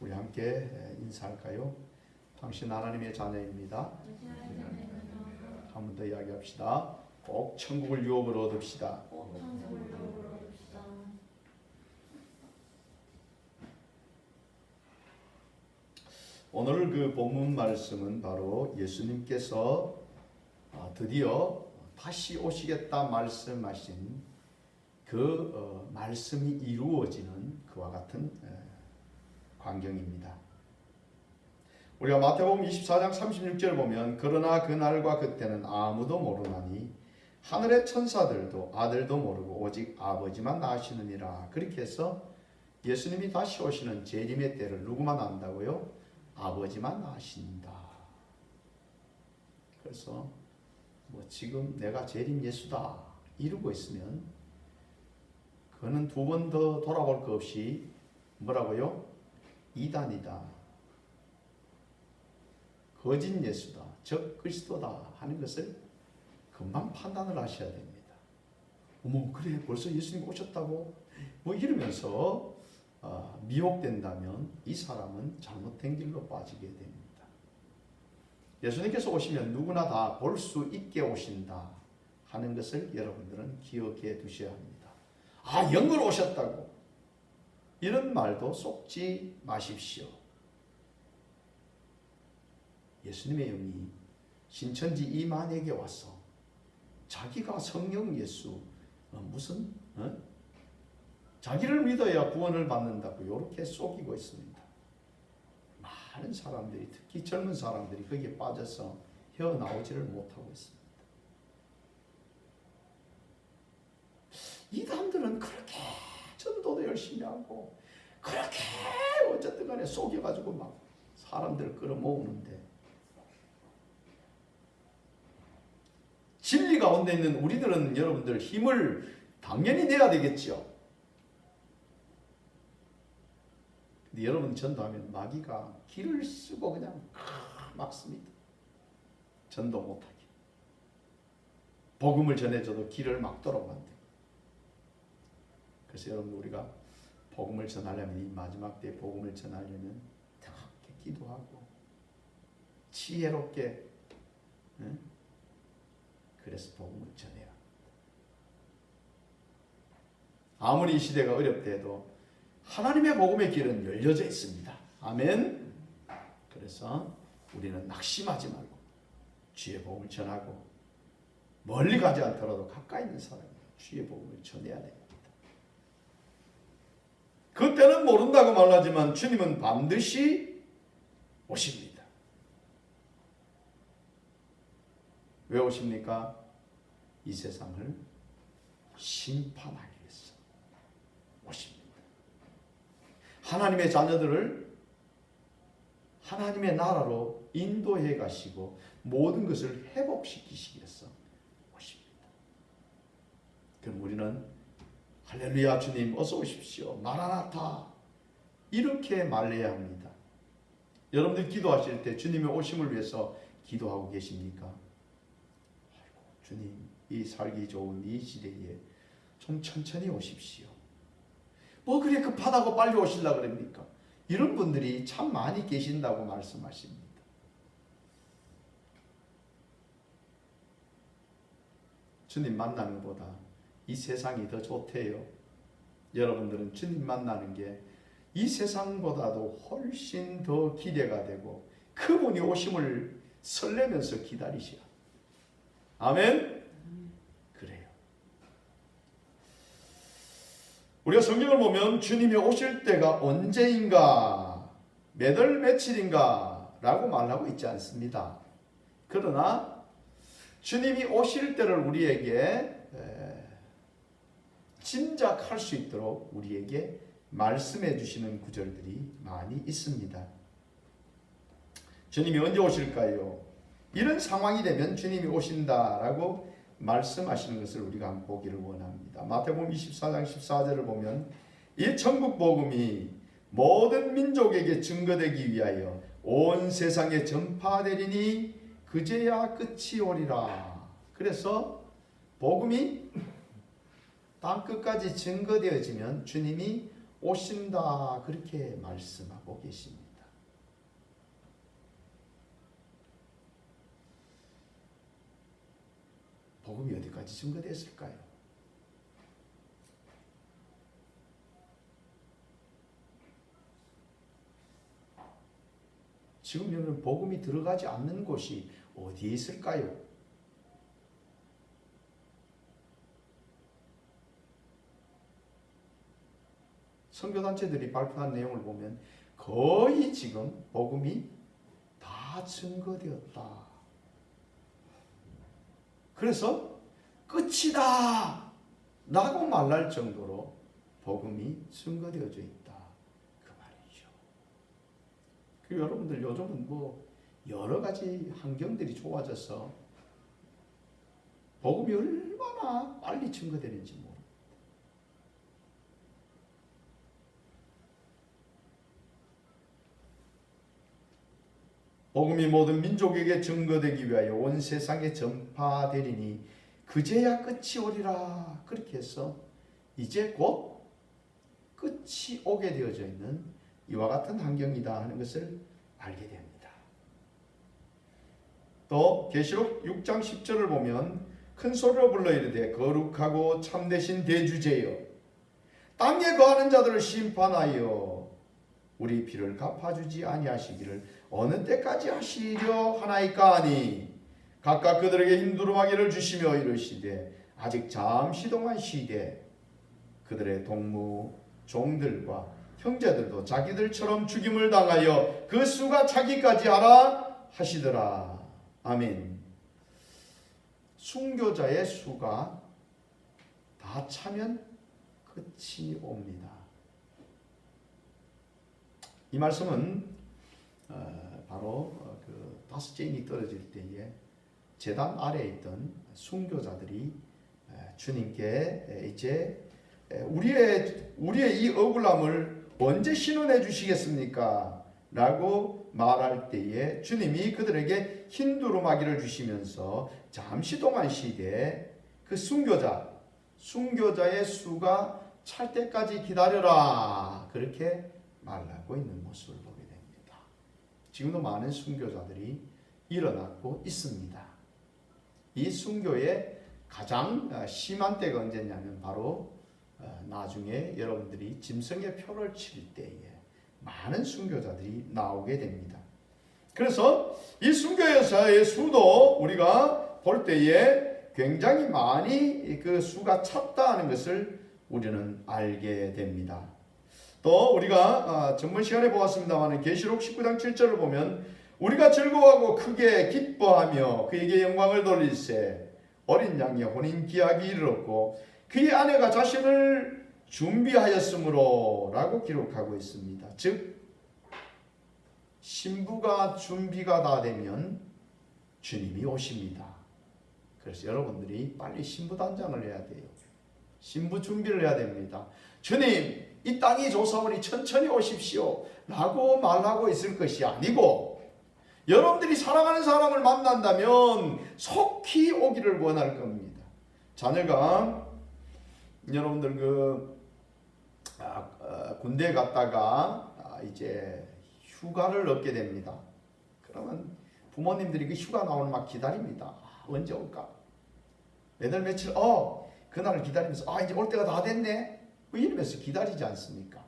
우리 함께 인사할까요? 당신 하나님의 자녀입니다. 한 번 더 이야기합시다. 꼭 천국을 유업으로 얻읍시다. 오늘 그 본문 말씀은 바로 예수님께서 드디어 다시 오시겠다 말씀하신 그 말씀이 이루어지는 그와 같은 광경입니다. 우리가 마태복음 24장 36절을 보면 그러나 그날과 그때는 아무도 모르나니 하늘의 천사들도 아들도 모르고 오직 아버지만 아시느니라. 그렇게 해서 예수님이 다시 오시는 재림의 때를 누구만 안다고요? 아버지만 아신다. 그래서 지금 내가 재림 예수다 이러고 있으면 그는 두 번 더 돌아볼 것 없이 뭐라고요? 이단이다, 거짓 예수다, 적 그리스도다 하는 것을 금방 판단을 하셔야 됩니다. 어머, 그래 벌써 예수님 오셨다고? 이러면서 미혹된다면 이 사람은 잘못된 길로 빠지게 됩니다. 예수님께서 오시면 누구나 다 볼 수 있게 오신다 하는 것을 여러분들은 기억해 두셔야 합니다. 영으로 오셨다고 이런 말도 속지 마십시오. 예수님의 영이 신천지 이만에게 와서 자기가 성령 예수 무슨 자기를 믿어야 구원을 받는다고 이렇게 속이고 있습니다. 많은 사람들이, 특히 젊은 사람들이 거기에 빠져서 헤어나오지를 못하고 있습니다. 이단들은 그렇게 전도도 열심히 하고 그렇게 어쨌든 간에 속여가지고 막 사람들을 끌어모으는데 진리 가운데 있는 우리들은 여러분들 힘을 당연히 내야 되겠죠. 근데 여러분 전도하면 마귀가 길을 쓰고 그냥 막습니다. 전도 못하게. 복음을 전해줘도 길을 막도록 만들고. 그래서 여러분 우리가 복음을 전하려면 이 마지막 때 복음을 전하려면 정확히 기도하고 지혜롭게 그래서 복음을 전해야 합니다. 아무리 이 시대가 어렵대도 하나님의 복음의 길은 열려져 있습니다. 아멘. 그래서 우리는 낙심하지 말고 주의 복음을 전하고 멀리 가지 않더라도 가까이 있는 사람이 주의 복음을 전해야 됩니다. 그때는 모른다고 말하지만 주님은 반드시 오십니다. 왜 오십니까? 이 세상을 심판하기 위해서 오십니다. 하나님의 자녀들을 하나님의 나라로 인도해 가시고 모든 것을 회복시키시기 위해서 오십니다. 그럼 우리는 할렐루야 주님 어서 오십시오. 마라나타 이렇게 말해야 합니다. 여러분들 기도하실 때 주님의 오심을 위해서 기도하고 계십니까? 아이고, 주님 이 살기 좋은 이 시대에 좀 천천히 오십시오. 그래 급하다고 빨리 오시려고 그럽니까? 이런 분들이 참 많이 계신다고 말씀하십니다. 주님 만나는 것보다 이 세상이 더 좋대요. 여러분들은 주님 만나는 게 이 세상보다도 훨씬 더 기대가 되고 그분이 오심을 설레면서 기다리셔. 아멘? 그래요. 우리가 성경을 보면 주님이 오실 때가 언제인가, 몇 월 며칠인가 라고 말하고 있지 않습니다. 그러나 주님이 오실 때를 우리에게 짐작할 수 있도록 우리에게 말씀해 주시는 구절들이 많이 있습니다. 주님이 언제 오실까요? 이런 상황이 되면 주님이 오신다라고 말씀하시는 것을 우리가 한번 보기를 원합니다. 마태복음 24장 14절을 보면 이 천국 복음이 모든 민족에게 증거되기 위하여 온 세상에 전파되리니 그제야 끝이 오리라. 그래서 복음이 땅끝까지 증거되어지면 주님이 오신다 그렇게 말씀하고 계십니다. 복음이 어디까지 증거됐을까요? 지금 여러분 복음이 들어가지 않는 곳이 어디에 있을까요? 선교단체들이 발표한 내용을 보면 거의 지금 복음이 다 증거되었다. 그래서 끝이다 라고 말할 정도로 복음이 증거되어져 있다 그 말이죠. 그리고 여러분들 요즘은 뭐 여러 가지 환경들이 좋아져서 복음이 얼마나 빨리 증거되는지 모릅니다. 복음이 모든 민족에게 증거되기 위하여 온 세상에 전파되리니 그제야 끝이 오리라. 그렇게 해서 이제 곧 끝이 오게 되어져 있는 이와 같은 환경이다 하는 것을 알게 됩니다. 또 계시록 6장 10절을 보면 큰 소리로 불러 이르되 거룩하고 참되신 대주제여 땅에 거하는 자들을 심판하여 우리 피를 갚아주지 아니하시기를 어느 때까지 하시려 하나이까 하니 각각 그들에게 힘두루마기를 주시며 이르시되 아직 잠시 동안 쉬되 그들의 동무 종들과 형제들도 자기들처럼 죽임을 당하여 그 수가 차기까지 하라 하시더라. 아멘. 순교자의 수가 다 차면 끝이 옵니다. 이 말씀은 바로 그 다섯째 인이 떨어질 때에 제단 아래에 있던 순교자들이 주님께 이제 우리의 이 억울함을 언제 신원해 주시겠습니까? 라고 말할 때에 주님이 그들에게 흰 두루마기를 주시면서 잠시 동안 쉬되 그 순교자의 수가 찰 때까지 기다려라. 그렇게 말하고 있는 모습을 보게 됩니다. 지금도 많은 순교자들이 일어나고 있습니다. 이 순교의 가장 심한 때가 언제냐면 바로 나중에 여러분들이 짐승의 표를 칠 때에 많은 순교자들이 나오게 됩니다. 그래서 이 순교의 수도 우리가 볼 때에 굉장히 많이 그 수가 찼다는 것을 우리는 알게 됩니다. 또 우리가 전번 시간에 보았습니다만 계시록 19장 7절을 보면 우리가 즐거워하고 크게 기뻐하며 그에게 영광을 돌릴세 어린 양의 혼인 기약이 이르렀고 그의 아내가 자신을 준비하였으므로 라고 기록하고 있습니다. 즉 신부가 준비가 다 되면 주님이 오십니다. 그래서 여러분들이 빨리 신부 단장을 해야 돼요. 신부 준비를 해야 됩니다. 주님 이 땅이 좋사오니 천천히 오십시오 라고 말하고 있을 것이 아니고 여러분들이 사랑하는 사람을 만난다면 속히 오기를 원할 겁니다. 자녀가 여러분들 군대에 갔다가 이제 휴가를 얻게 됩니다. 그러면 부모님들이 그 휴가 나오는 막 기다립니다. 언제 올까? 매달 며칠 그날을 기다리면서 이제 올 때가 다 됐네. 이러면서 기다리지 않습니까?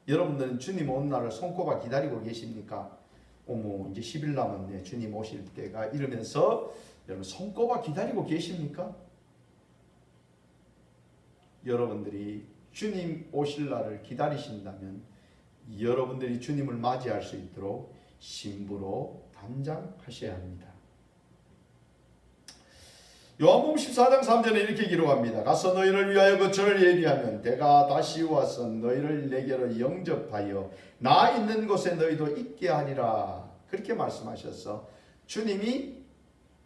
여러분들은 주님 오는 날을 손꼽아 기다리고 계십니까? 어머 이제 10일 남았네 주님 오실 때가 이러면서 여러분 손꼽아 기다리고 계십니까? 여러분들이 주님 오실 날을 기다리신다면 여러분들이 주님을 맞이할 수 있도록 신부로 단장하셔야 합니다. 요한복음 14장 3절에 이렇게 기록합니다. 가서 너희를 위하여 거처를 예비하면 내가 다시 와서 너희를 내게로 영접하여 나 있는 곳에 너희도 있게 하리라. 그렇게 말씀하셔서 주님이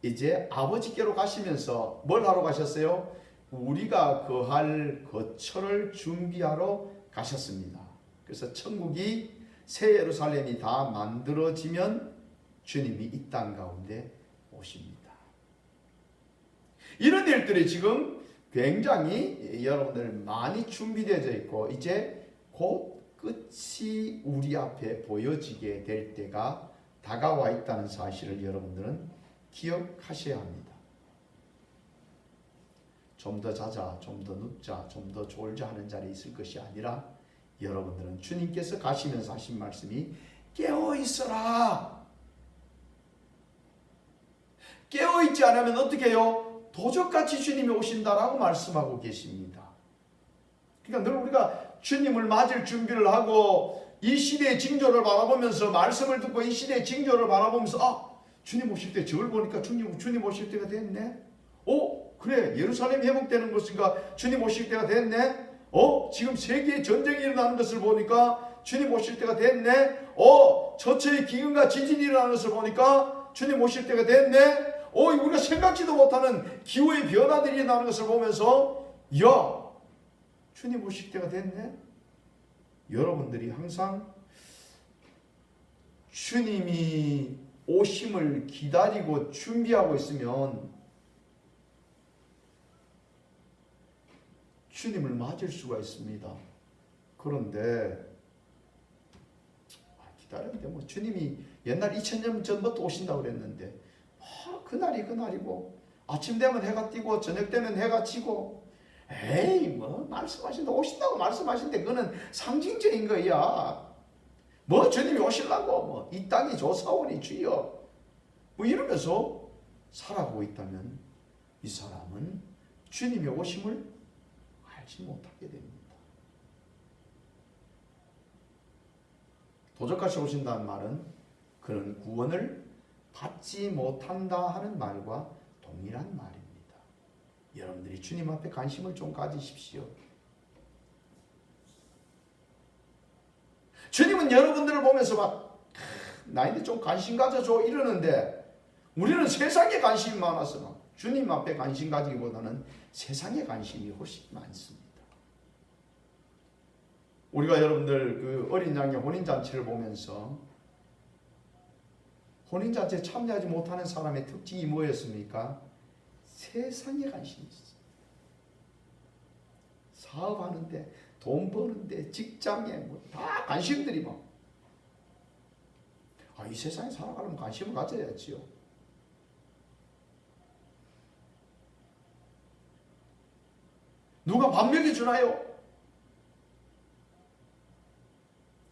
이제 아버지께로 가시면서 뭘 하러 가셨어요? 우리가 거할 거처를 준비하러 가셨습니다. 그래서 천국이 새 예루살렘이 다 만들어지면 주님이 이 땅 가운데 오십니다. 이런 일들이 지금 굉장히 여러분들 많이 준비되어 있고 이제 곧 끝이 우리 앞에 보여지게 될 때가 다가와 있다는 사실을 여러분들은 기억하셔야 합니다. 좀 더 자자, 좀 더 눕자, 좀 더 졸자 하는 자리에 있을 것이 아니라 여러분들은 주님께서 가시면서 하신 말씀이 깨어있어라. 깨어있지 않으면 어떻게 해요? 도적같이 주님이 오신다라고 말씀하고 계십니다. 그러니까 늘 우리가 주님을 맞을 준비를 하고 이 시대의 징조를 바라보면서 말씀을 듣고 이 시대의 징조를 바라보면서 주님 오실 때 저를 보니까 주님 오실 때가 됐네. 그래 예루살렘이 회복되는 것인가 주님 오실 때가 됐네. 지금 세계에 전쟁이 일어나는 것을 보니까 주님 오실 때가 됐네. 저처의 기근과 지진이 일어나는 것을 보니까 주님 오실 때가 됐네. 우리가 생각지도 못하는 기후의 변화들이 일어나는 것을 보면서 주님 오실 때가 됐네. 여러분들이 항상 주님이 오심을 기다리고 준비하고 있으면 주님을 맞을 수가 있습니다. 그런데 기다렸는데 주님이 옛날 2000년 전부터 오신다고 그랬는데 그날이 그날이고 아침 되면 해가 뜨고 저녁 되면 해가 지고 말씀하신다 오신다고 말씀하신데 그거는 상징적인 거야. 주님이 오시려고 이 땅이 조사오니 주여 이러면서 살아가고 있다면 이 사람은 주님의 오심을 알지 못하게 됩니다. 도적같이 오신다는 말은 그런 구원을 받지 못한다 하는 말과 동일한 말입니다. 여러분들이 주님 앞에 관심을 좀 가지십시오. 주님은 여러분들을 보면서 나한테 좀 관심 가져줘 이러는데 우리는 세상에 관심이 많아서 주님 앞에 관심 가지기보다는 세상에 관심이 훨씬 많습니다. 우리가 여러분들 그 어린 양의 혼인잔치를 보면서 혼인잔치에 참여하지 못하는 사람의 특징이 뭐였습니까? 세상에 관심이 있었어요. 사업하는데, 돈 버는데, 직장에 다 관심들이 이 세상에 살아가려면 관심을 가져야지요. 누가 밥 먹여주나요?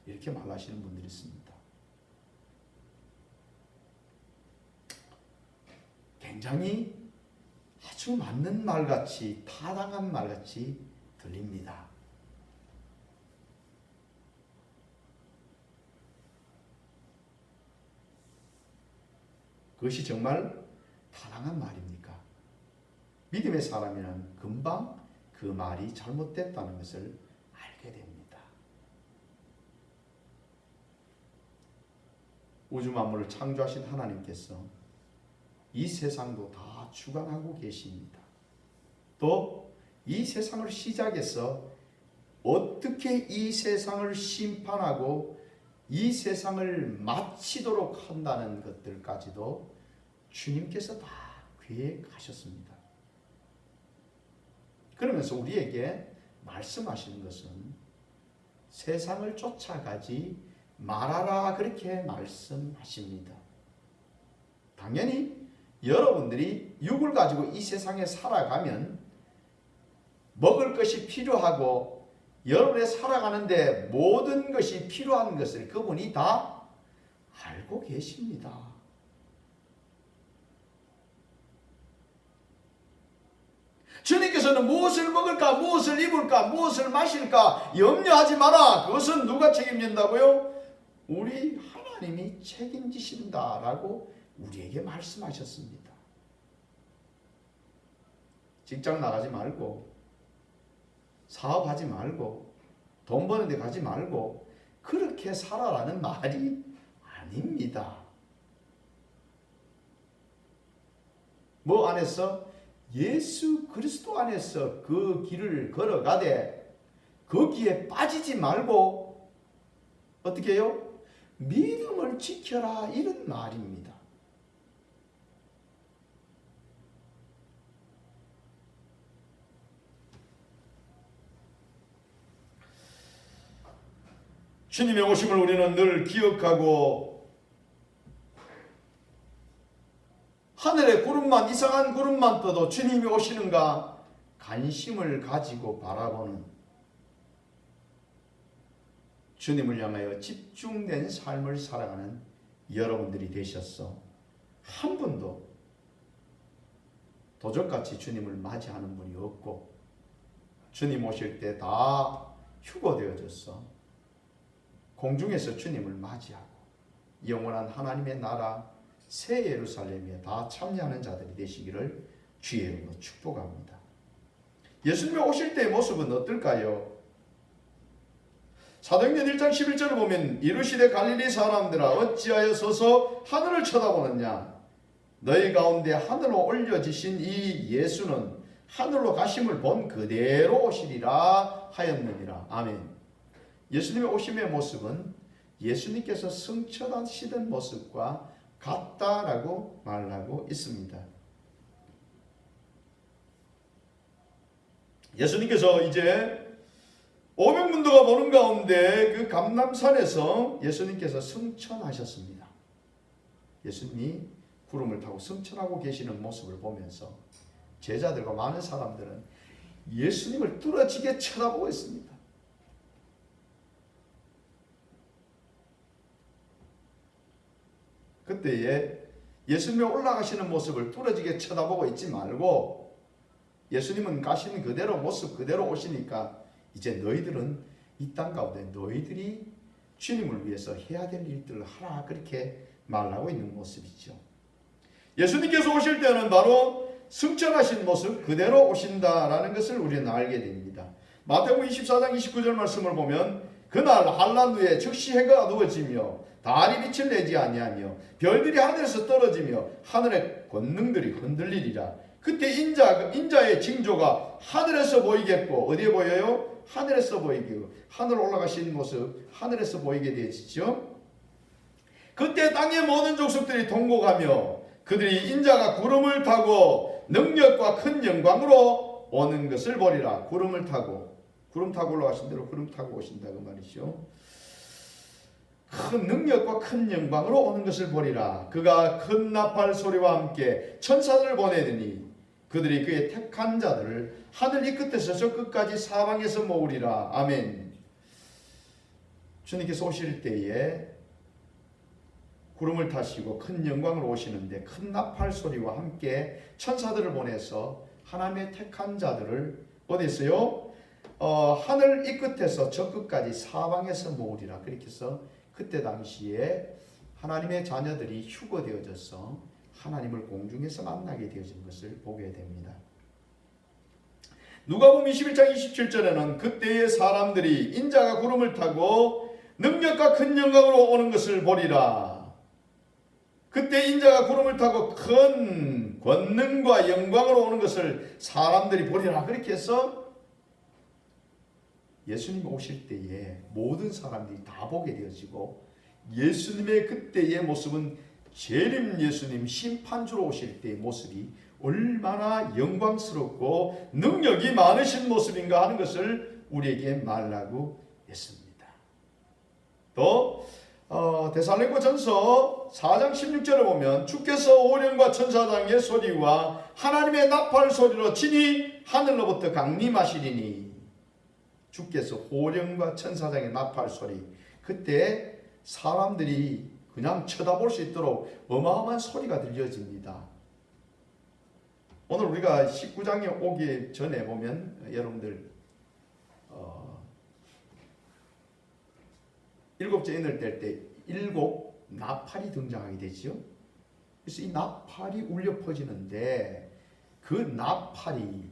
이렇게 말하시는 분들이 있습니다. 굉장히 아주 맞는 말같이 타당한 말같이 들립니다. 그것이 정말 타당한 말입니까? 믿음의 사람이란 금방 그 말이 잘못됐다는 것을 알게 됩니다. 우주 만물을 창조하신 하나님께서 이 세상도 다 주관하고 계십니다. 또 이 세상을 시작해서 어떻게 이 세상을 심판하고 이 세상을 마치도록 한다는 것들까지도 주님께서 다 계획하셨습니다. 그러면서 우리에게 말씀하시는 것은 세상을 쫓아가지 말아라 그렇게 말씀하십니다. 당연히 여러분들이 육을 가지고 이 세상에 살아가면 먹을 것이 필요하고 여러분이 살아가는데 모든 것이 필요한 것을 그분이 다 알고 계십니다. 주님께서는 무엇을 먹을까, 무엇을 입을까, 무엇을 마실까 염려하지 마라. 그것은 누가 책임진다고요? 우리 하나님이 책임지신다라고 우리에게 말씀하셨습니다. 직장 나가지 말고 사업하지 말고 돈 버는 데 가지 말고 그렇게 살아라는 말이 아닙니다. 뭐 안에서? 예수 그리스도 안에서 그 길을 걸어가되 거기에 빠지지 말고 어떻게 해요? 믿음을 지켜라 이런 말입니다. 주님의 오심을 우리는 늘 기억하고 하늘의 구름만, 이상한 구름만 떠도 주님이 오시는가 관심을 가지고 바라보는 주님을 향하여 집중된 삶을 살아가는 여러분들이 되셨어. 한 분도 도적같이 주님을 맞이하는 분이 없고 주님 오실 때 다 휴거되어졌어. 공중에서 주님을 맞이하고 영원한 하나님의 나라 새 예루살렘에 다 참여하는 자들이 되시기를 주의 이름으로 축복합니다. 예수님이 오실 때의 모습은 어떨까요? 사도행전 1장 11절을 보면 이르시되 갈릴리 사람들아 어찌하여 서서 하늘을 쳐다보느냐 너희 가운데 하늘로 올려지신 이 예수는 하늘로 가심을 본 그대로 오시리라 하였느니라. 아멘. 예수님의 오심의 모습은 예수님께서 승천하시던 모습과 같다라고 말하고 있습니다. 예수님께서 이제 500문도가 보는 가운데 그 감람산에서 예수님께서 승천하셨습니다. 예수님이 구름을 타고 승천하고 계시는 모습을 보면서 제자들과 많은 사람들은 예수님을 뚫어지게 쳐다보고 있습니다. 그때에 예수님이 올라가시는 모습을 뚫어지게 쳐다보고 있지 말고 예수님은 가시는 그대로 모습 그대로 오시니까 이제 너희들은 이 땅 가운데 너희들이 주님을 위해서 해야 될 일들을 하라 그렇게 말하고 있는 모습이죠. 예수님께서 오실 때는 바로 승천하신 모습 그대로 오신다라는 것을 우리는 알게 됩니다. 마태복음 24장 29절 말씀을 보면 그날 한란 후에 즉시 해가 어두워지며 달이 빛을 내지 아니하며 별들이 하늘에서 떨어지며 하늘의 권능들이 흔들리리라. 그때 인자의 징조가 하늘에서 보이겠고 어디에 보여요? 하늘에서 보이고 하늘 올라가신 모습 하늘에서 보이게 되시죠. 그때 땅의 모든 족속들이 통곡하며 그들이 인자가 구름을 타고 능력과 큰 영광으로 오는 것을 보리라. 구름 타고 올라가신 대로 구름 타고 오신다 그 말이죠. 큰 능력과 큰 영광으로 오는 것을 보리라. 그가 큰 나팔 소리와 함께 천사들을 보내더니 그들이 그의 택한 자들을 하늘 이 끝에서 저 끝까지 사방에서 모으리라. 아멘. 주님께서 오실 때에 구름을 타시고 큰 영광으로 오시는데 큰 나팔 소리와 함께 천사들을 보내서 하나님의 택한 자들을 어디서요? 하늘 이 끝에서 저 끝까지 사방에서 모으리라. 그렇게 해서 그때 당시에 하나님의 자녀들이 휴거되어져서 하나님을 공중에서 만나게 되어진 것을 보게 됩니다. 누가복음 21장 27절에는 그때의 사람들이 인자가 구름을 타고 능력과 큰 영광으로 오는 것을 보리라. 그때 인자가 구름을 타고 큰 권능과 영광으로 오는 것을 사람들이 보리라. 그렇게 해서 예수님 오실 때에 모든 사람들이 다 보게 되어지고 예수님의 그때의 모습은 재림 예수님 심판주로 오실 때의 모습이 얼마나 영광스럽고 능력이 많으신 모습인가 하는 것을 우리에게 말하고 있습니다. 또 데살로니가전서 4장 16절을 보면 주께서 오령과 천사장의 소리와 하나님의 나팔 소리로 친히 하늘로부터 강림하시리니 주께서 오령과 천사장의 나팔 소리 그때 사람들이 그냥 쳐다볼 수 있도록 어마어마한 소리가 들려집니다. 오늘 우리가 19장에 오기 전에 보면 여러분들 일곱째 인을 뗄 때 일곱 나팔이 등장하게 되죠. 그래서 이 나팔이 울려 퍼지는데 그 나팔이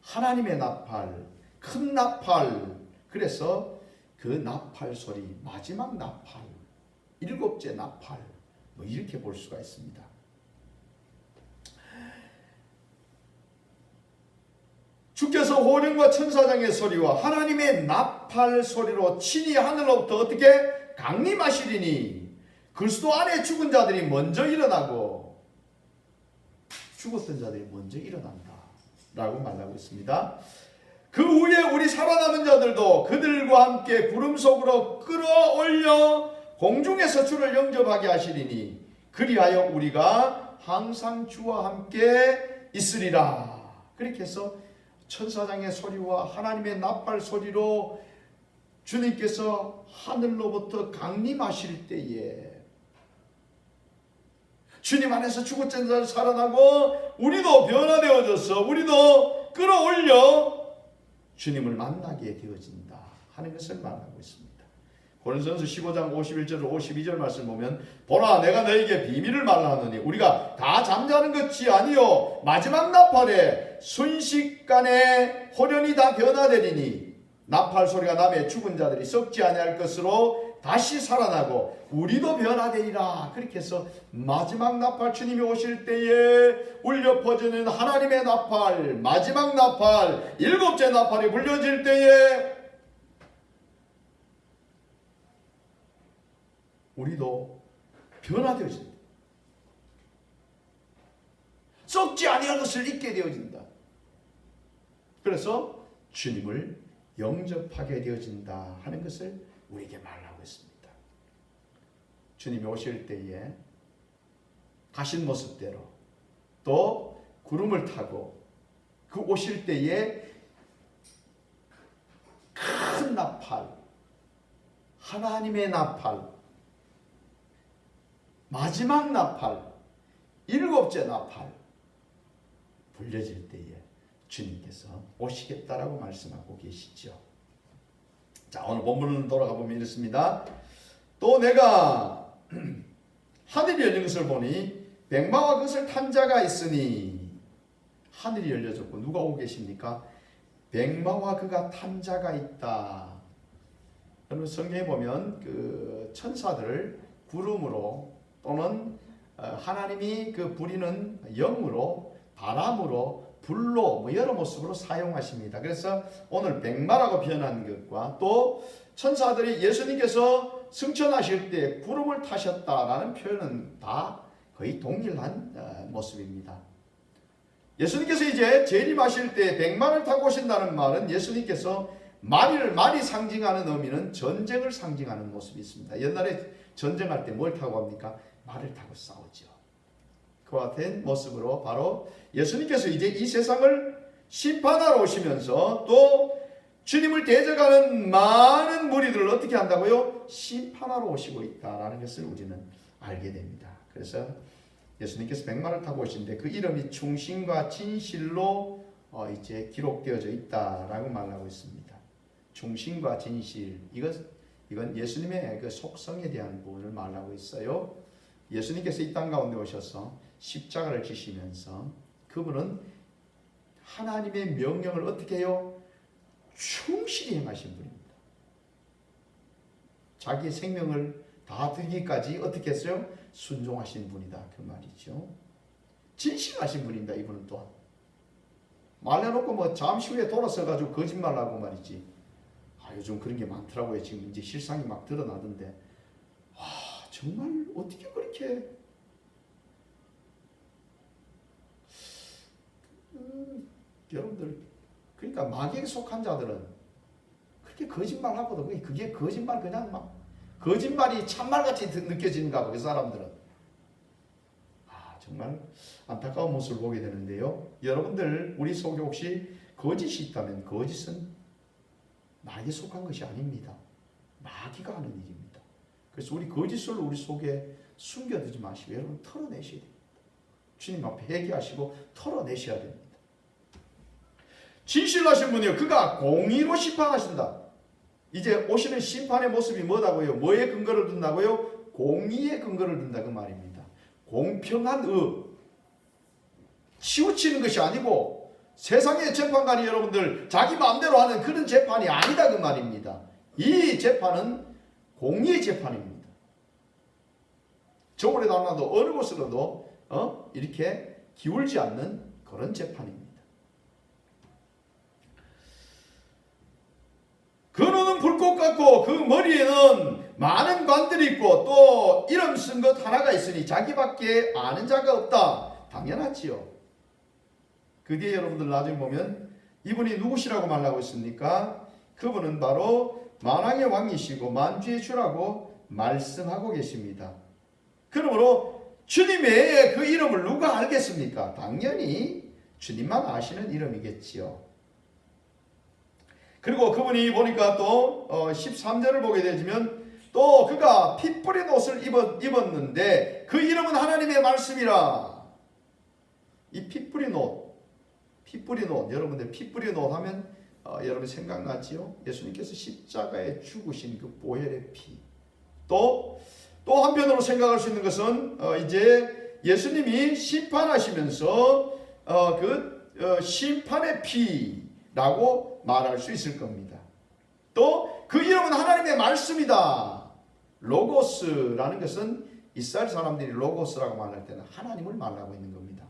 하나님의 나팔, 큰 나팔, 그래서 그 나팔 소리, 마지막 나팔, 일곱째 나팔, 뭐 이렇게 볼 수가 있습니다. 주께서 호령과 천사장의 소리와 하나님의 나팔 소리로 친히 하늘로부터 어떻게 강림하시리니 그리스도 안에 죽은 자들이 먼저 일어나고 죽었던 자들이 먼저 일어난다 라고 말하고 있습니다. 그 후에 우리 살아남은 자들 천사들도 그들과 함께 구름 속으로 끌어올려 공중에서 주를 영접하게 하시리니 그리하여 우리가 항상 주와 함께 있으리라. 그렇게 해서 천사장의 소리와 하나님의 나팔 소리로 주님께서 하늘로부터 강림하실 때에 주님 안에서 죽었던 자를 살아나고 우리도 변화되어져서 우리도 끌어올려 주님을 만나게 되어진다 하는 것을 말하고 있습니다. 고린도전서 15장 51절 52절 말씀 보면 보라 내가 너에게 비밀을 말하노니 우리가 다 잠자는 것이 아니요 마지막 나팔에 순식간에 호련히 다 변화되리니 나팔 소리가 나매 죽은 자들이 썩지 아니할 것으로 다시 살아나고 우리도 변화되리라. 그렇게 해서 마지막 나팔 주님이 오실 때에 울려 퍼지는 하나님의 나팔 마지막 나팔 일곱째 나팔이 불려질 때에 우리도 변화되어진다. 썩지 아니할 것을 잊게 되어진다. 그래서 주님을 영접하게 되어진다 하는 것을 우리에게 말하고 있습니다. 주님이 오실 때에 가신 모습대로 또 구름을 타고 그 오실 때에 큰 나팔 하나님의 나팔 마지막 나팔 일곱째 나팔 불려질 때에 주님께서 오시겠다라고 말씀하고 계시죠. 자, 오늘 본문을 돌아가 보면 이렇습니다. 또 내가 하늘이 열린 것을 보니 백마와 그것을 탄 자가 있으니 하늘이 열려졌고 누가 오고 계십니까? 백마와 그가 탄 자가 있다. 여러분 성경에 보면 그 천사들을 구름으로 또는 하나님이 그 부리는 영으로 바람으로 불로 여러 모습으로 사용하십니다. 그래서 오늘 백마라고 표현한 것과 또 천사들이 예수님께서 승천하실 때 구름을 타셨다라는 표현은 다 거의 동일한 모습입니다. 예수님께서 이제 재림하실 때 백마를 타고 오신다는 말은 예수님께서 말이 상징하는 의미는 전쟁을 상징하는 모습이 있습니다. 옛날에 전쟁할 때 뭘 타고 합니까? 말을 타고 싸우죠. 그와 같은 모습으로 바로 예수님께서 이제 이 세상을 심판하러 오시면서 또 주님을 대적하는 많은 무리들을 어떻게 한다고요? 심판하러 오시고 있다라는 것을 우리는 알게 됩니다. 그래서 예수님께서 백마를 타고 오신데 그 이름이 충신과 진실로 이제 기록되어져 있다라고 말하고 있습니다. 충신과 진실 이건 예수님의 그 속성에 대한 부분을 말하고 있어요. 예수님께서 이 땅 가운데 오셔서 십자가를 지시면서 그분은 하나님의 명령을 어떻게 해요? 충실히 행하신 분입니다. 자기의 생명을 다 드리기까지 어떻게 했어요? 순종하신 분이다 그 말이죠. 진실하신 분입니다. 이분은 또한 말해놓고 뭐 잠시 후에 돌아서 가지고 거짓말하고 말이지. 요즘 그런 게 많더라고요. 지금 이제 실상이 막 드러나던데 정말 어떻게 그렇게 여러분들 그러니까 마귀에 속한 자들은 그렇게 거짓말하고도 그게 거짓말 그냥 막 거짓말이 참말같이 느껴지는가 봐. 그 사람들은 정말 안타까운 모습을 보게 되는데요. 여러분들 우리 속에 혹시 거짓이 있다면 거짓은 마귀에 속한 것이 아닙니다. 마귀가 하는 일입니다. 그래서 우리 거짓을 우리 속에 숨겨두지 마시고 여러분 털어내셔야 됩니다. 주님 앞에 회개하시고 털어내셔야 됩니다. 진실하신 분이요 그가 공의로 심판하신다. 이제 오시는 심판의 모습이 뭐다고요? 뭐에 근거를 둔다고요? 공의에 근거를 둔다 그 말입니다. 공평한 치우치는 것이 아니고 세상의 재판관이 여러분들 자기 마음대로 하는 그런 재판이 아니다 그 말입니다. 이 재판은 공의의 재판입니다. 저울에도 하나도 어느 곳으로도 이렇게 기울지 않는 그런 재판입니다. 그 눈은 불꽃 같고 그 머리에는 많은 관들이 있고 또 이름 쓴 것 하나가 있으니 자기밖에 아는 자가 없다. 당연하지요. 그 뒤에 여러분들 나중에 보면 이분이 누구시라고 말하고 있습니까? 그분은 바로 만왕의 왕이시고 만주의 주라고 말씀하고 계십니다. 그러므로 주님 외에 그 이름을 누가 알겠습니까? 당연히 주님만 아시는 이름이겠지요. 그리고 그분이 보니까 또 13절을 보게 되면 또 그가 피 뿌린 옷을 입었는데 그 이름은 하나님의 말씀이라. 이 피 뿌린 옷, 여러분들 피 뿌린 옷 하면 여러분 생각나지요? 예수님께서 십자가에 죽으신 그 보혈의 피. 또 한편으로 생각할 수 있는 것은 이제 예수님이 심판하시면서 심판의 피라고 말할 수 있을 겁니다. 또 그 이름은 하나님의 말씀이다. 로고스라는 것은 이스라엘 사람들이 로고스라고 말할 때는 하나님을 말하고 있는 겁니다.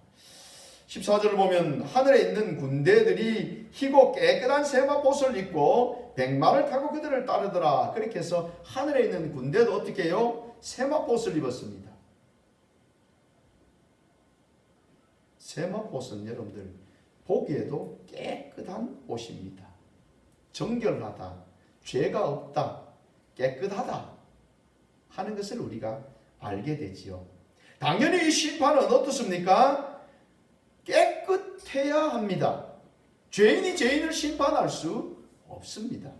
14절을 보면 하늘에 있는 군대들이 희고 깨끗한 세마포옷을 입고 백마를 타고 그들을 따르더라. 그렇게 해서 하늘에 있는 군대도 어떻게 해요? 세마포옷을 입었습니다. 세마포옷은 여러분들 보기에도 깨끗한 옷입니다. 정결하다, 죄가 없다, 깨끗하다 하는 것을 우리가 알게 되지요. 당연히 이 심판은 어떻습니까? 깨끗해야 합니다. 죄인이 죄인을 심판할 수 없습니다.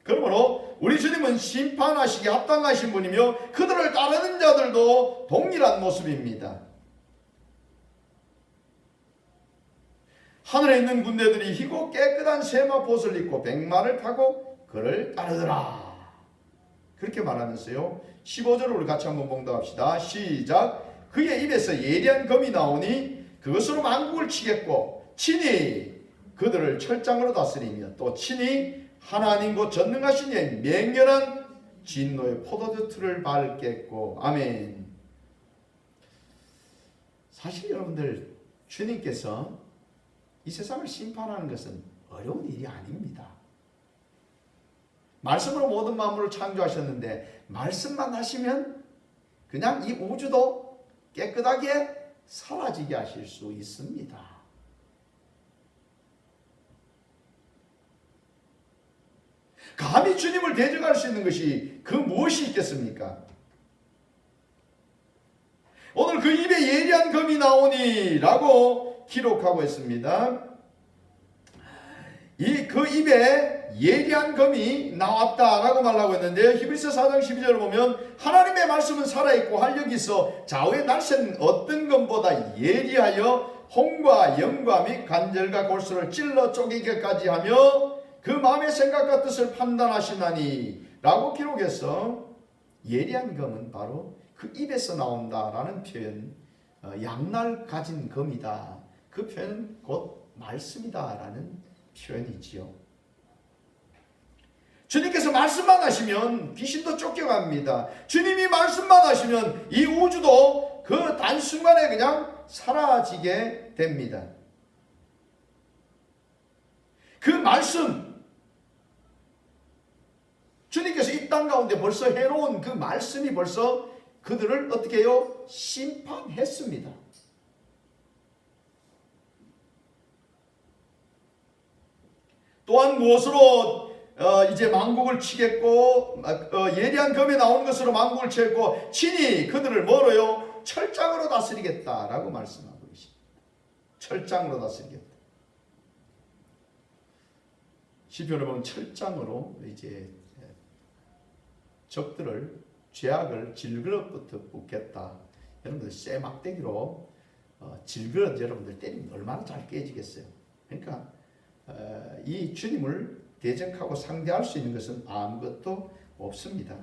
그러므로 우리 주님은 심판하시기에 합당하신 분이며 그들을 따르는 자들도 동일한 모습입니다. 하늘에 있는 군대들이 희고 깨끗한 세마포옷을 입고 백마를 타고 그를 따르더라. 그렇게 말하면서요. 15절을 우리 같이 한번 봉독합시다. 시작. 그의 입에서 예리한 검이 나오니 그것으로 만국을 치겠고 친히 그들을 철장으로 다스리며 또 친히 하나님 곧 전능하신 이의 맹렬한 진노의 포도주 틀을 밟겠고. 아멘. 사실 여러분들 주님께서 이 세상을 심판하는 것은 어려운 일이 아닙니다. 말씀으로 모든 만물을 창조하셨는데 말씀만 하시면 그냥 이 우주도 깨끗하게 사라지게 하실 수 있습니다. 감히 주님을 대적할 수 있는 것이 그 무엇이 있겠습니까? 오늘 그 입에 예리한 검이 나오니 라고 기록하고 있습니다. 그 입에 예리한 검이 나왔다라고 말하고 있는데 히브리서 4장 12절을 보면 하나님의 말씀은 살아있고 활력이 있어 좌우의 날쌘 어떤 검보다 예리하여 혼과 영과 및 관절과 골수를 찔러 쪼개기까지 하며 그 마음의 생각과 뜻을 판단하시나니 라고 기록해서 예리한 검은 바로 그 입에서 나온다라는 표현, 양날 가진 검이다. 그 표현은 곧 말씀이다라는 표현이지요. 주님께서 말씀만 하시면 귀신도 쫓겨갑니다. 주님이 말씀만 하시면 이 우주도 그 단순간에 그냥 사라지게 됩니다. 그 말씀, 주님께서 이 땅 가운데 벌써 해놓은 그 말씀이 벌써 그들을 어떻게 해요? 심판했습니다. 또한 무엇으로 이제 만국을 치겠고 예리한 검에 나온 것으로 만국을 치겠고 친히 그들을 뭐로요? 철장으로 다스리겠다라고 말씀하고 계십니다. 철장으로 다스리겠다. 시편을 보면 철장으로 이제 적들을 죄악을 질그릇부터 붓겠다. 여러분들 쇠 막대기로 질그릇 여러분들 때리면 얼마나 잘 깨지겠어요. 그러니까 이 주님을 대적하고 상대할 수 있는 것은 아무것도 없습니다.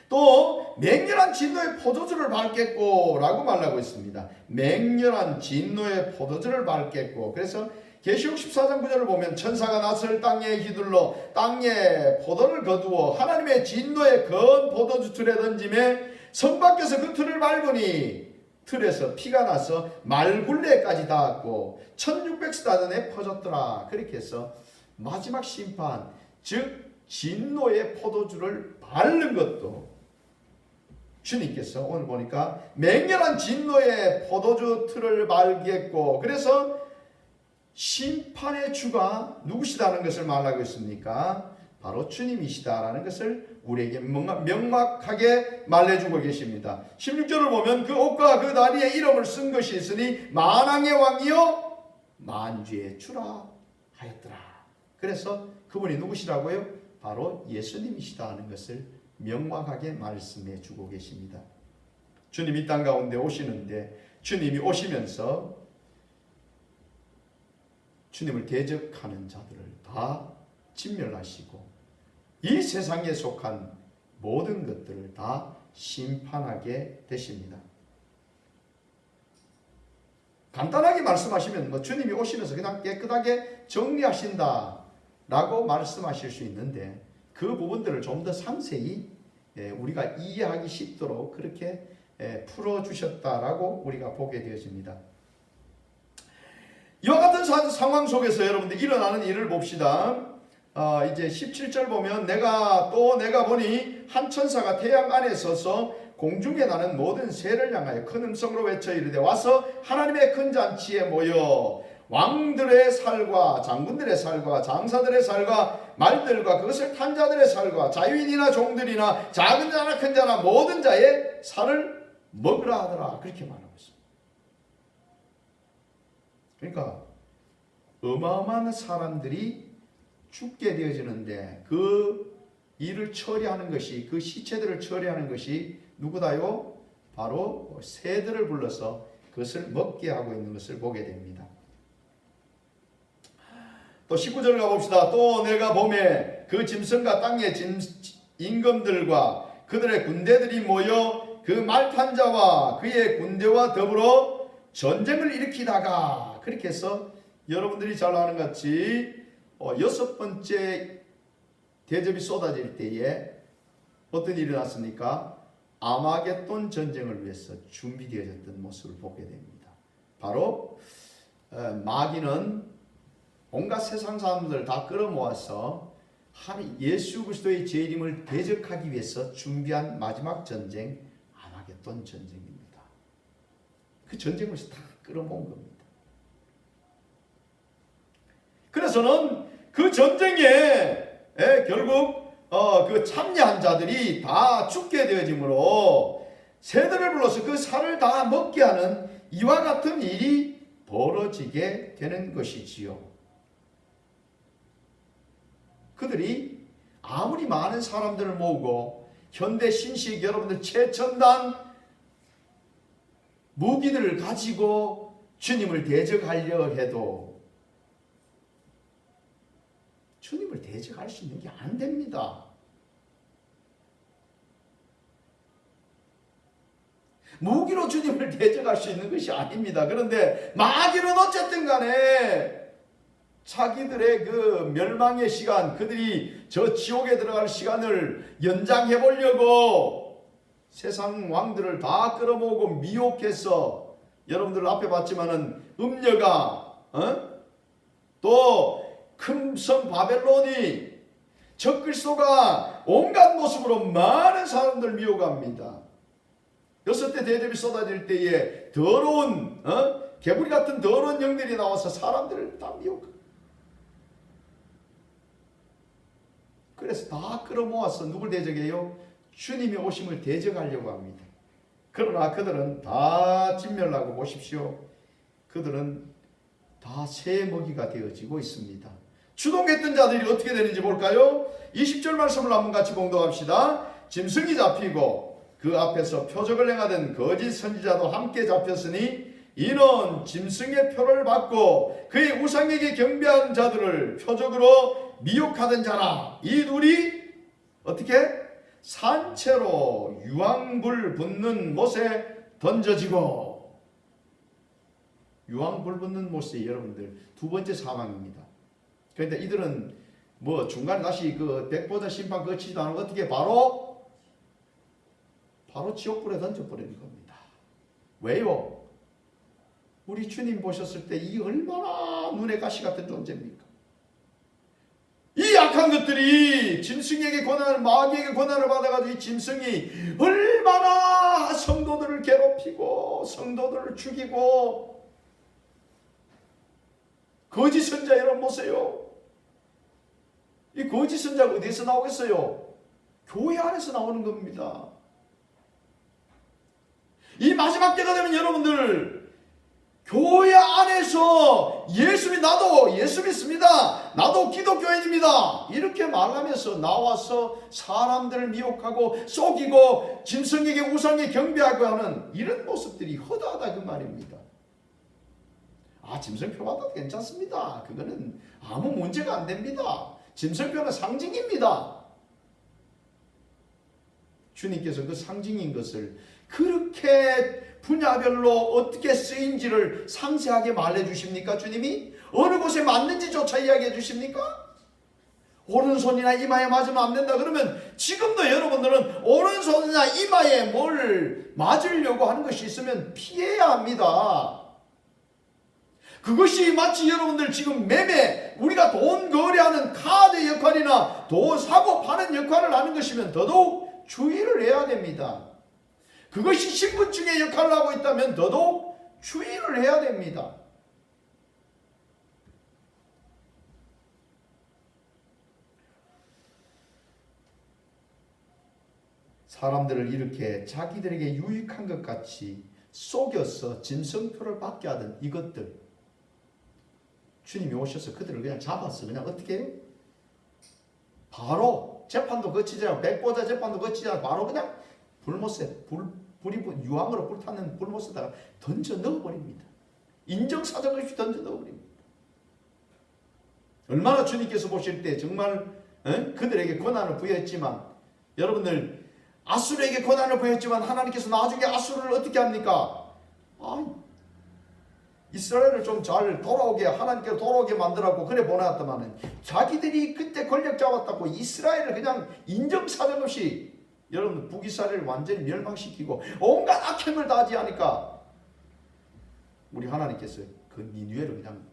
또 맹렬한 진노의 포도주를 밟겠고 라고 말하고 있습니다. 맹렬한 진노의 포도주를 밟겠고. 그래서 계시록 14장 9절을 보면 천사가 낫을 땅에 휘둘러 땅에 포도를 거두어 하나님의 진노의 건 포도주 틀에 던짐에 성 밖에서 그 틀을 밟으니 틀에서 피가 나서 말굴레까지 닿았고 1600스타든에 퍼졌더라. 그렇게 해서 마지막 심판, 즉 진노의 포도주를 밟는 것도 주님께서 오늘 보니까 맹렬한 진노의 포도주 틀을 밟겠고, 그래서 심판의 주가 누구시다는 것을 말하고 있습니까? 바로 주님이시다라는 것을 우리에게 명확하게 말해주고 계십니다. 16절을 보면 그 옷과 그 다리에 이름을 쓴 것이 있으니 만왕의 왕이요 만주의 주라 하였더라. 그래서 그분이 누구시라고요? 바로 예수님이시다 하는 것을 명확하게 말씀해 주고 계십니다. 주님이 이 땅 가운데 오시는데 주님이 오시면서 주님을 대적하는 자들을 다 진멸하시고 이 세상에 속한 모든 것들을 다 심판하게 되십니다. 간단하게 말씀하시면 주님이 오시면서 그냥 깨끗하게 정리하신다 라고 말씀하실 수 있는데 그 부분들을 좀 더 상세히 우리가 이해하기 쉽도록 그렇게 풀어주셨다라고 우리가 보게 되어집니다. 이와 같은 상황 속에서 여러분들 일어나는 일을 봅시다. 이제 17절 보면 내가 보니 한 천사가 태양 안에 서서 공중에 나는 모든 새를 향하여 큰 음성으로 외쳐 이르되 와서 하나님의 큰 잔치에 모여 왕들의 살과 장군들의 살과 장사들의 살과 말들과 그것을 탄 자들의 살과 자유인이나 종들이나 작은 자나 큰 자나 모든 자의 살을 먹으라 하더라. 그렇게 말하고 있습니다. 그러니까 어마어마한 사람들이 죽게 되어지는데 그 일을 처리하는 것이 그 시체들을 처리하는 것이 누구다요? 바로 새들을 불러서 그것을 먹게 하고 있는 것을 보게 됩니다. 또 19절 가봅시다. 또 내가 봄에 그 짐승과 땅의 임금들과 그들의 군대들이 모여 그 말탄 자와 그의 군대와 더불어 전쟁을 일으키다가 그렇게 해서 여러분들이 잘 아는 것 같이 여섯 번째 대접이 쏟아질 때에 어떤 일이 났습니까? 아마겟돈 전쟁을 위해서 준비되어졌던 모습을 보게 됩니다. 바로 마귀는 온갖 세상 사람들 다 끌어모아서 예수 그리스도의 재림을 대적하기 위해서 준비한 마지막 전쟁 아마겟돈 전쟁입니다. 그 전쟁을 다 끌어모은 겁니다. 그래서는 그 전쟁에 결국 그 참여한 자들이 다 죽게 되어지므로 새들을 불러서 그 살을 다 먹게 하는 이와 같은 일이 벌어지게 되는 것이지요. 그들이 아무리 많은 사람들을 모으고 현대 신식 여러분들 최첨단 무기들을 가지고 주님을 대적하려 해도 주님을 대적할 수 있는 게 안 됩니다. 무기로 주님을 대적할 수 있는 것이 아닙니다. 그런데 마귀는 어쨌든 간에 자기들의 그 멸망의 시간, 그들이 저 지옥에 들어갈 시간을 연장해 보려고 세상 왕들을 다 끌어모으고 미혹해서 여러분들 앞에 봤지만은 음녀가 또 큰 성 바벨론이 적그리스도가 온갖 모습으로 많은 사람들 미혹합니다. 여섯 대 대접이 쏟아질 때에 더러운 개구리 같은 더러운 영들이 나와서 사람들을 다 미혹합니다. 그래서 다 끌어모아서 누굴 대적해요? 주님의 오심을 대적하려고 합니다. 그러나 그들은 다 진멸하고 보십시오. 그들은 다 새 먹이가 되어지고 있습니다. 주동했던 자들이 어떻게 되는지 볼까요? 20절 말씀을 한번 같이 봉독합시다. 짐승이 잡히고 그 앞에서 표적을 행하던 거짓 선지자도 함께 잡혔으니 이는 짐승의 표를 받고 그의 우상에게 경배한 자들을 표적으로 미혹하던 자라. 이 둘이 어떻게? 산채로 유황불 붙는 못에 던져지고, 유황불 붙는 못이 여러분들 두 번째 사망입니다. 그런데 이들은 뭐 중간에 다시 그 백보자 심판 거치지도 않고 어떻게 바로 지옥불에 던져버리는 겁니다. 왜요? 우리 주님 보셨을 때 이 얼마나 눈에 가시 같은 존재입니까? 이 악한 것들이 짐승에게 마귀에게 권한을 받아가지고 이 짐승이 얼마나 성도들을 괴롭히고 성도들을 죽이고 거짓 선자 여러분 보세요. 이 거짓 선자가 어디에서 나오겠어요? 교회 안에서 나오는 겁니다. 이 마지막 때가 되면 여러분들 교회 안에서 나도 예수 믿습니다. 나도 기독교인입니다. 이렇게 말하면서 나와서 사람들을 미혹하고 속이고 짐승에게 우상에 경배하고 하는 이런 모습들이 허다하다 그 말입니다. 짐승표 받아도 괜찮습니다. 그거는 아무 문제가 안 됩니다. 짐승표는 상징입니다. 주님께서 그 상징인 것을 그렇게 분야별로 어떻게 쓰인지를 상세하게 말해주십니까? 주님이 어느 곳에 맞는지조차 이야기해 주십니까? 오른손이나 이마에 맞으면 안 된다 그러면 지금도 여러분들은 오른손이나 이마에 뭘 맞으려고 하는 것이 있으면 피해야 합니다. 그것이 마치 여러분들 지금 매매, 우리가 돈 거래하는 카드 역할이나 돈 사고 파는 역할을 하는 것이면 더더욱 주의를 해야 됩니다. 그것이 신분증의 역할을 하고 있다면 더더욱 주의를 해야 됩니다. 사람들을 이렇게 자기들에게 유익한 것 같이 속여서 짐승표를 받게 하던 이것들, 주님이 오셔서 그들을 그냥 잡았어. 그냥 어떻게 해요? 바로 재판도 거치지 않고 백보자 재판도 거치지 않고 바로 그냥 불못에 불이 유황으로 불타는 불못에다가 던져 넣어버립니다. 인정사정 없이 던져 넣어버립니다. 얼마나 주님께서 보실 때 정말 그들에게 권한을 부여했지만, 여러분들 아수르에게 권한을 부여했지만 하나님께서 나중에 아수르를 어떻게 합니까? 이스라엘을 좀 잘 돌아오게, 하나님께로 돌아오게 만들라고 그래 보내왔더만은 자기들이 그때 권력 잡았다고 이스라엘을 그냥 인정사정 없이 여러분 북이스라엘을 완전히 멸망시키고 온갖 악행을 다 하지 않으니까 우리 하나님께서 그 니느웨를 그냥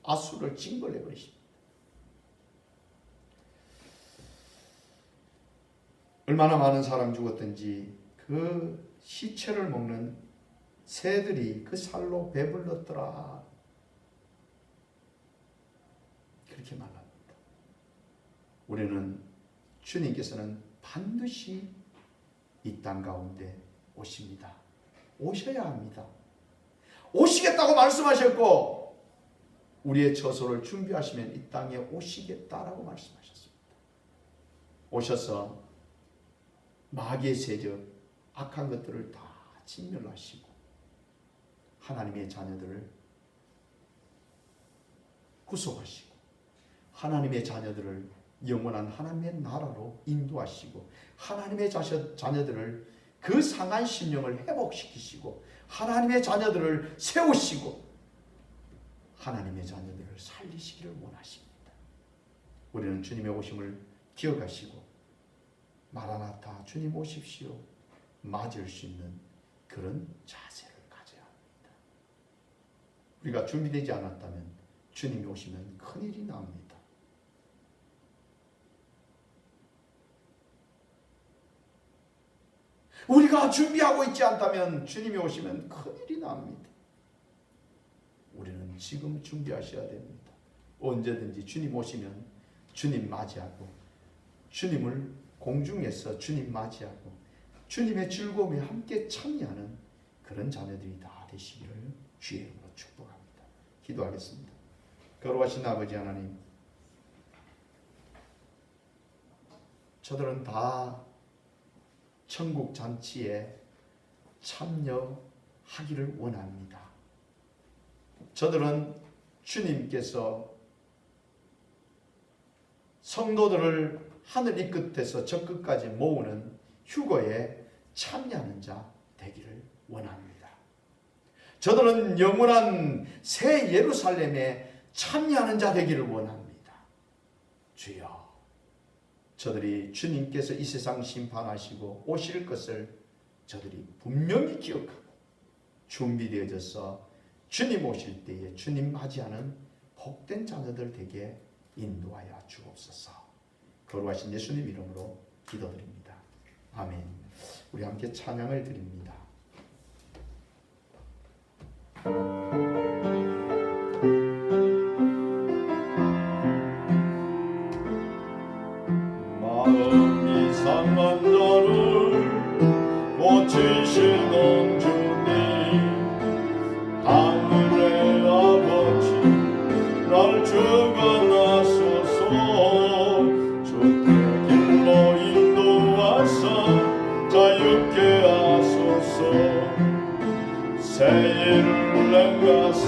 아수르를 징벌해 버리십니다. 얼마나 많은 사람 죽었든지 그 시체를 먹는 새들이 그 살로 배불렀더라. 그렇게 말합니다. 우리는 주님께서는 반드시 이 땅 가운데 오십니다. 오셔야 합니다. 오시겠다고 말씀하셨고 우리의 처소를 준비하시면 이 땅에 오시겠다라고 말씀하셨습니다. 오셔서 마귀의 세력, 악한 것들을 다 진멸하시고 하나님의 자녀들을 구속하시고 하나님의 자녀들을 영원한 하나님의 나라로 인도하시고 하나님의 자녀들을 그 상한 심령을 회복시키시고 하나님의 자녀들을 세우시고 하나님의 자녀들을 살리시기를 원하십니다. 우리는 주님의 오심을 기억하시고 마라나타 주님 오십시오 맞을 수 있는 그런 자세를 가져야 합니다. 우리가 준비되지 않았다면 주님이 오시면 큰일이 납니다. 우리가 준비하고 있지 않다면 주님이 오시면 큰일이 납니다. 우리는 지금 준비하셔야 됩니다. 언제든지 주님 오시면 주님 맞이하고 주님을 공중에서 주님 맞이하고 주님의 즐거움에 함께 참여하는 그런 자녀들이 다 되시기를 주의 이름으로 축복합니다. 기도하겠습니다. 거룩하신 아버지 하나님, 저들은 다 천국 잔치에 참여하기를 원합니다. 저들은 주님께서 성도들을 하늘 이 끝에서 저 끝까지 모으는 휴거에 참여하는 자 되기를 원합니다. 저들은 영원한 새 예루살렘에 참여하는 자 되기를 원합니다. 주여, 저들이 주님께서 이 세상 심판하시고 오실 것을 저들이 분명히 기억하고 준비되어져서 주님 오실 때에 주님 맞이하는 복된 자녀들 되게 인도하여 주옵소서. 거룩하신 예수님 이름으로 기도드립니다. 아멘. 우리 함께 찬양을 드립니다. 마음이 상한 자를 고치시는 주님, 하늘의 아버지 날 주관하소서. 주의 길로 인도하사 자유케 하소서. 새일을 행하사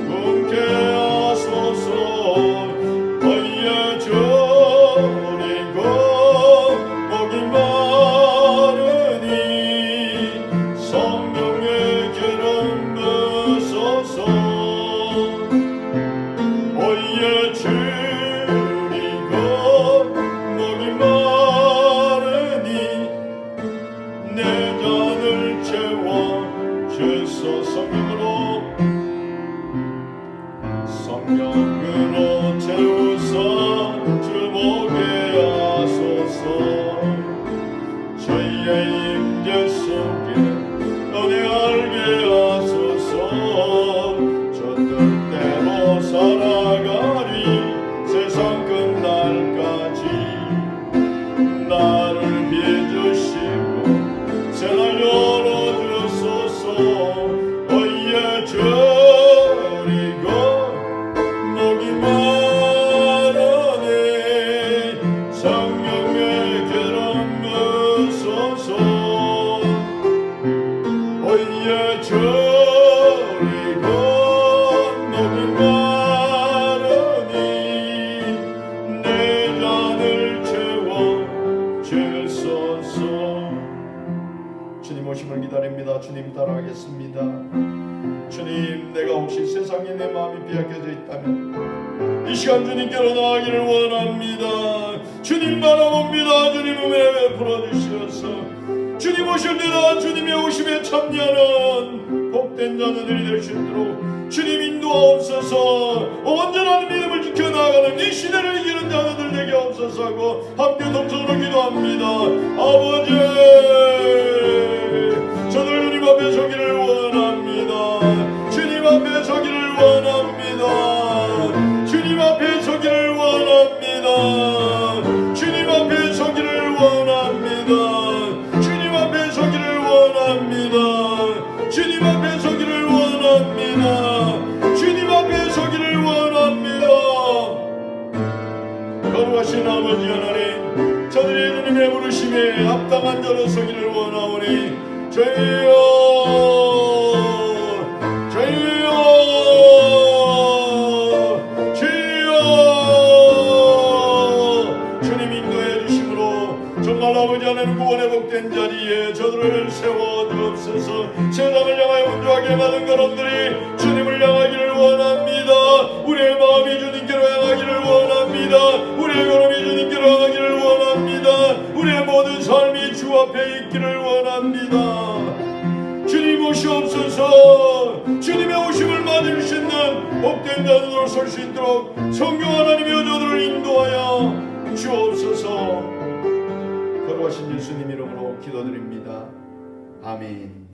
웃게 하소서. 의에 저리고 목이 마르니 성령의 기름 부으소서. 의에 저리고 목이 마르니 내 잔을 채워 주소. 성령으로 채우사 주보게 하소서. 저희의 임재 속에 은혜 알게 하소서. 저 뜻대로 살아가리 세상 끝날까지. 나를 비주시고 새날 열어주소서. 의에 저리고 목이 마르네 성령의 기름 부으소서. 의에 저리고 목이 마르니 내 잔을 채워 주소서. 주님 오심을 기다립니다. 주님 따라가겠습니다. 주님, 내가 혹시 세상에 내 마음이 빼앗겨져 있다면 이 시간 주님께로 나아가기를 원합니다. 주님 바라봅니다. 주님 은혜 베풀어 주시옵소서. 주님 오실 때나 주님의 오심에 참여하는 복된 자녀들이 될 수 있도록 주님 인도하옵소서. 온전한 믿음을 지켜나가는 이 시대를 이기는 자녀들 되게 하옵소서 하고 함께 동성으로 기도합니다. 아버지, 저들 주님 앞에 서기를 원합니다. 주님 앞에 서기를 원합니다. 주님 앞에 서기를 원합니다. 주님 앞에 서기를 원합니다. 주님 앞에 서기를 원합니다. 주님 앞에 서기를 원합니다. 주님 앞에 서기를 원합니다. 거룩하신 아버지 하나님, 저들이 주님의 부르심에 합당한 자로 서기를 원하오니 주여, 주여, 주여. 주님 인도해 주심으로 정말 아버지 하나님 구원의 복된 자리에 저들을 세워 주옵소서. 세상을 향하여 온전하게 받은 걸음들이 주님을 향하기를 원합니다. 우리의 마음이 주님께로 향하기를 원합니다. 우리의 걸음이 주님께로 향하기를 원합니다. 우리의 모든 삶이 주 앞에 있기를 원합니다. 주님 오시옵소서. 주님의 오심을 맞을 수 있는 복된 자들로 설 수 있도록 성령 하나님의 저들을 인도하여 주옵소서. 거룩하신 예수님 이름으로 기도드립니다. 아멘.